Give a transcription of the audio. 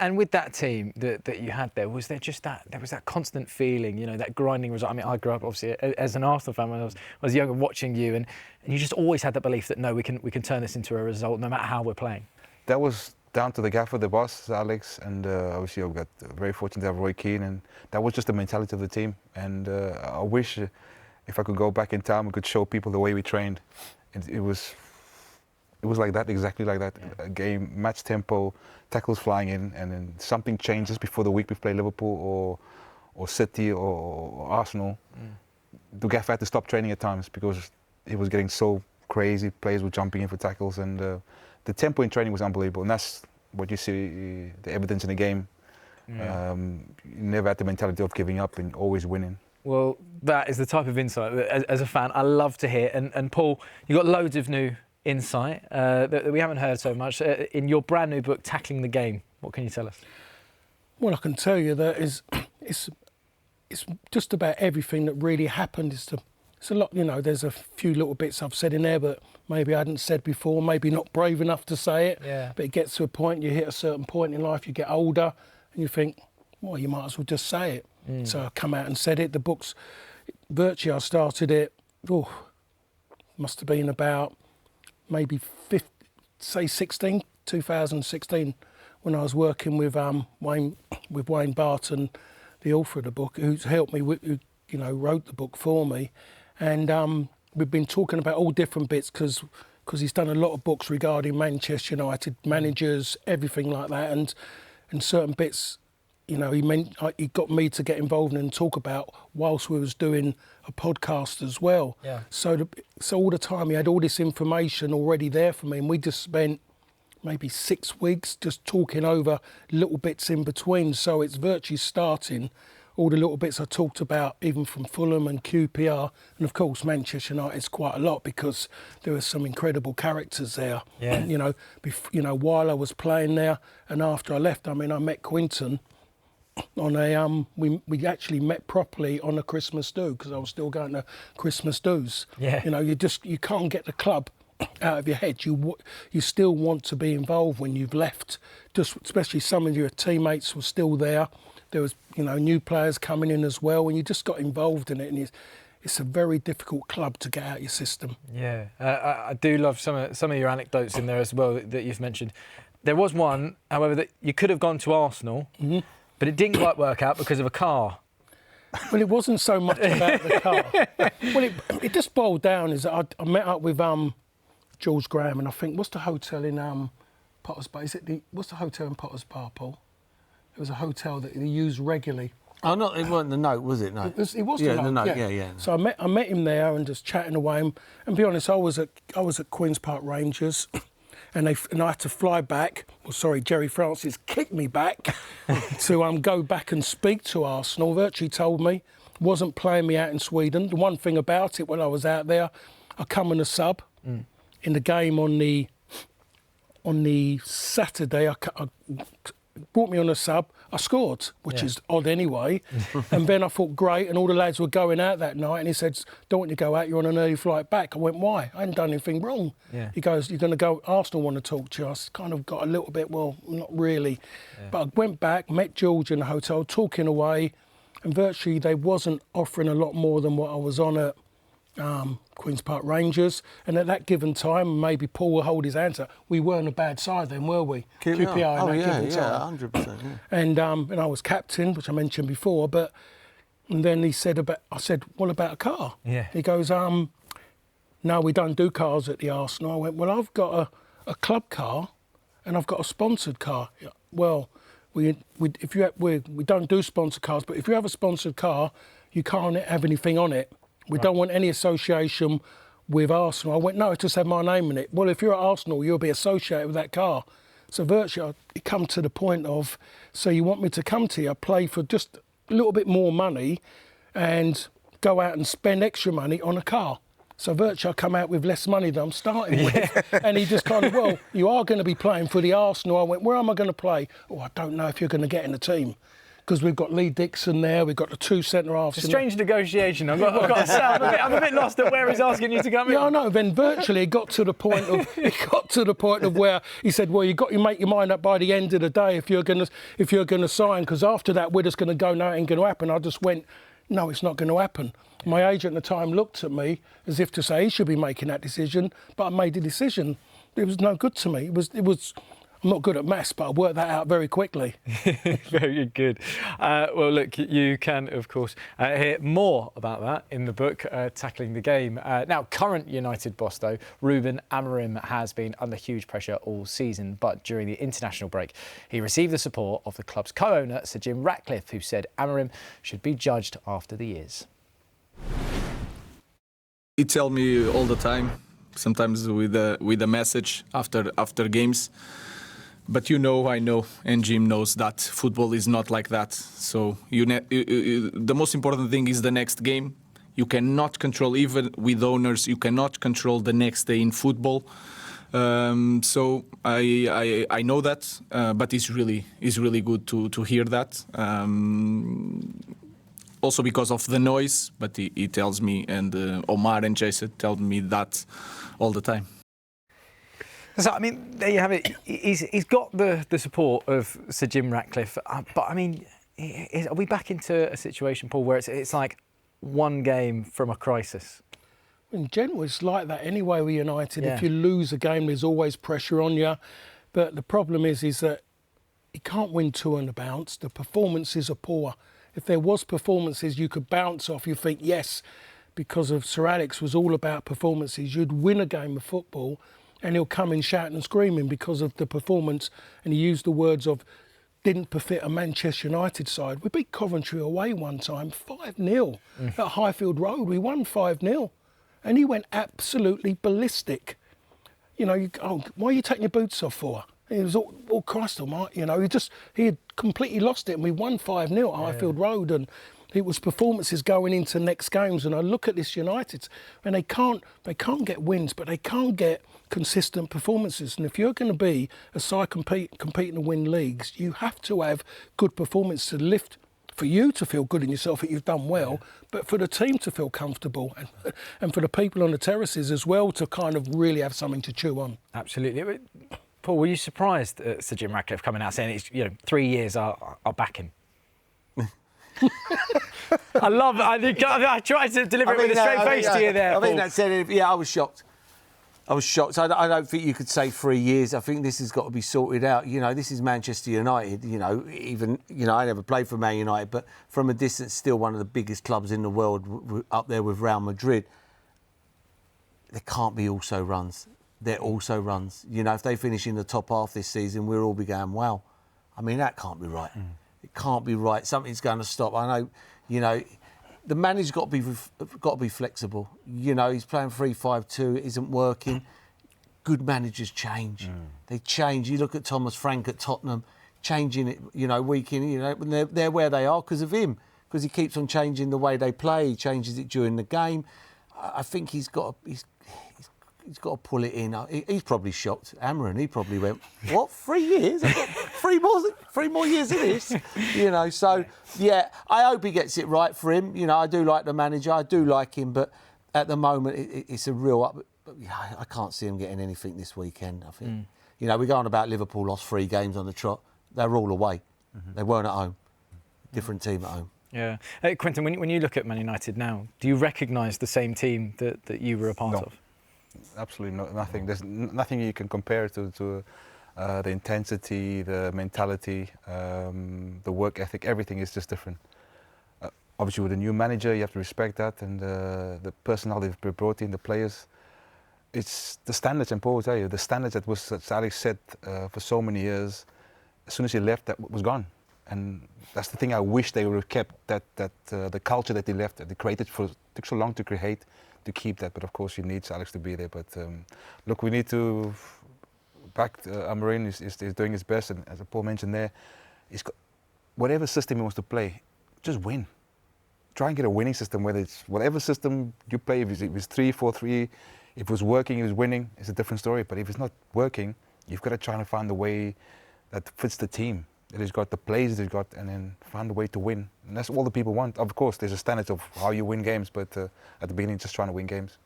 And with that team that you had there, was there just there was that constant feeling, you know, that grinding result? I mean, I grew up obviously as an Arsenal fan when I was younger, watching you, and you just always had that belief that no, we can turn this into a result no matter how we're playing. That was down to the gaffer, the boss, Alex, and obviously I got very fortunate to have Roy Keane, and that was just the mentality of the team. And I wish if I could go back in time, we could show people the way we trained. It was like that, exactly like that. Yeah. A game, match tempo, tackles flying in, and then something changes before the week we play Liverpool or City or Arsenal. The gaffer had to stop training at times because it was getting so crazy. Players were jumping in for tackles, and the tempo in training was unbelievable. And that's what you see, the evidence in the game. Yeah. You never had the mentality of giving up and always winning. Well, that is the type of insight that, as a fan, I love to hear. And Paul, you've got loads of new insight that we haven't heard so much. In your brand new book, Tackling the Game, what can you tell us? Well, I can tell you that it's just about everything that really happened. It's a lot, you know, there's a few little bits I've said in there, but maybe I hadn't said before, maybe not brave enough to say it. Yeah. But it gets to a point, you hit a certain point in life, you get older, and you think, well, you might as well just say it. So I come out and said it. The book's, virtually I started it, must have been about maybe 2016, when I was working with Wayne Barton, the author of the book, who's helped me, who wrote the book for me. And we've been talking about all different bits because he's done a lot of books regarding Manchester United managers, everything like that, and certain bits, you know, he got me to get involved and talk about whilst we was doing a podcast as well. Yeah. So all the time he had all this information already there for me, and we just spent maybe 6 weeks just talking over little bits in between. So it's virtually starting all the little bits I talked about, even from Fulham and QPR, and of course Manchester United's quite a lot because there were some incredible characters there. Yeah. While I was playing there and after I left, I mean, I met Quinton on a we actually met properly on a Christmas do, because I was still going to Christmas do's. Yeah. You know, you can't get the club out of your head. You still want to be involved when you've left. Just especially some of your teammates were still there. There was, you know, new players coming in as well, and you just got involved in it. And it's a very difficult club to get out your system. Yeah, I do love some of your anecdotes in there as well that you've mentioned. There was one, however, that you could have gone to Arsenal, but it didn't quite work out because of a car. Well, it wasn't so much about the car. Well, it just boiled down is that I met up with George Graham, and I think, what's the hotel in Potters Bar? What's the hotel in Potters Bar, Paul? It was a hotel that they used regularly. Oh, no, it wasn't the Note, was it? No. It was the Note, yeah. Yeah. So I met him there and just chatting away. And be honest, I was at Queen's Park Rangers, and I had to fly back. Well, sorry, Jerry Francis kicked me back to go back and speak to Arsenal. Virtually told me wasn't playing me out in Sweden. The one thing about it, when I was out there, I come in a sub in the game on the Saturday. I brought me on a sub. I scored, which is odd anyway. And then I thought, great, and all the lads were going out that night, and he said, don't want you to go out, you're on an early flight back. I went, why? I hadn't done anything wrong. Yeah. He goes, you're going to go, Arsenal want to talk to you. I kind of got a little bit, well, not really. Yeah. But I went back, met George in the hotel, talking away, and virtually they wasn't offering a lot more than what I was on at Queen's Park Rangers, and at that given time, maybe Paul will hold his answer. We weren't a bad side then, were we? QPR at that given time. 100%. Yeah. And I was captain, which I mentioned before. And then he said I said, what about a car? Yeah. He goes, no, we don't do cars at the Arsenal. I went, well, I've got a club car, and I've got a sponsored car. Well, we don't do sponsored cars, but if you have a sponsored car, you can't have anything on it. We don't want any association with Arsenal. I went, no, it just had my name in it. Well, if you're at Arsenal, you'll be associated with that car. So virtually, it come to the point of, so you want me to come to you, play for just a little bit more money and go out and spend extra money on a car. So virtually, I come out with less money than I'm starting with. And he just kind of, well, you are going to be playing for the Arsenal. I went, where am I going to play? Oh, I don't know if you're going to get in the team. because we've got Lee Dixon there, we've got the 2 centre-halves. It's a strange negotiation. I've got to say, I'm a bit lost at where he's asking you to come in. Yeah, I know. Then virtually it got to the point of where he said, "Well, you make your mind up by the end of the day if you're going to sign, because after that we're just going to go. No, it ain't going to happen." I just went, "No, it's not going to happen." My agent at the time looked at me as if to say he should be making that decision, but I made the decision. It was no good to me. It was. I'm not good at maths, but I worked that out very quickly. Very good. Well, look, you can, of course, hear more about that in the book, Tackling the Game. Now, current United boss, though, Ruben Amorim, has been under huge pressure all season, but during the international break, he received the support of the club's co-owner, Sir Jim Ratcliffe, who said Amorim should be judged after the years. He tells me all the time, sometimes with a message after games. But I know, and Jim knows that football is not like that. So the most important thing is the next game. You cannot control, even with owners, you cannot control the next day in football. So I know that, but it's really good to hear that. Also because of the noise, but he tells me, and Omar and Jason tell me that all the time. So, I mean, there you have it. He's got the support of Sir Jim Ratcliffe, but I mean, are we back into a situation, Paul, where it's like one game from a crisis? In general, it's like that anyway with United. Yeah. If you lose a game, there's always pressure on you. But the problem is that you can't win 2 on the bounce. The performances are poor. If there was performances you could bounce off, you think, yes, because of Sir Alex was all about performances. You'd win a game of football and he'll come in shouting and screaming because of the performance. And he used the words of, didn't befit a Manchester United side. We beat Coventry away one time, 5-0 at Highfield Road. We won 5-0. And he went absolutely ballistic. Why are you taking your boots off for? It was all Christ almighty, he had completely lost it, and we won 5-0 at Highfield Road, and it was performances going into next games. And I look at this United, and they can't get wins, but they can't get consistent performances. And if you're going to be a side competing to win leagues, you have to have good performance to lift, for you to feel good in yourself that you've done well, but for the team to feel comfortable, and for the people on the terraces as well to kind of really have something to chew on. Absolutely. Paul, were you surprised at Sir Jim Ratcliffe coming out saying it's 3 years I'll back him? I tried to deliver it with a straight face to you there, I think Paul. that said it. Yeah, I was shocked. I don't think you could say 3 years. I think this has got to be sorted out. This is Manchester United. I never played for Man United, but from a distance, still one of the biggest clubs in the world, up there with Real Madrid. There can't be also runs. They're also runs. If they finish in the top half this season, we'll all be going, wow. I mean, that can't be right. It can't be right. Something's going to stop. I know, the manager's got to be flexible. He's playing 3-5-2. It isn't working. Good managers change. They change. You look at Thomas Frank at Tottenham, changing it, week in, when they're where they are because of him, because he keeps on changing the way they play. He changes it during the game. I think he's got to pull it in. He's probably shocked. Amorim, he probably went, what, 3 years? I've got three more years of this. So, yeah, I hope he gets it right for him. I do like the manager. I do like him. But at the moment, it's a real up. I can't see him getting anything this weekend, I think. We're going about Liverpool lost 3 games on the trot. They were all away. They weren't at home. Different team at home. Yeah. Quinton, when you look at Man United now, do you recognise the same team that you were a part of? Absolutely nothing. There's nothing you can compare to the intensity, the mentality, the work ethic. Everything is just different. Obviously, with a new manager, you have to respect that, and the personnel they've brought in, the players. It's the standards, and Paul will tell you, the standards that Alex set for so many years. As soon as he left, that was gone, and that's the thing I wish they would have kept. That the culture that they left, that they created, took so long to create. To keep that, but of course he needs Alex to be there. But look, we need to back Amorim is doing his best, and as Paul mentioned there, he's got whatever system he wants to play, just win. Try and get a winning system, whether it's whatever system you play. If it's 3-4-3, if it was working, he was winning. It's a different story. But if it's not working, you've got to try and find the way that fits the team. that he's got, the players that he's got, and then find a way to win. And that's all the people want. Of course, there's a standard of how you win games, but at the beginning, just trying to win games.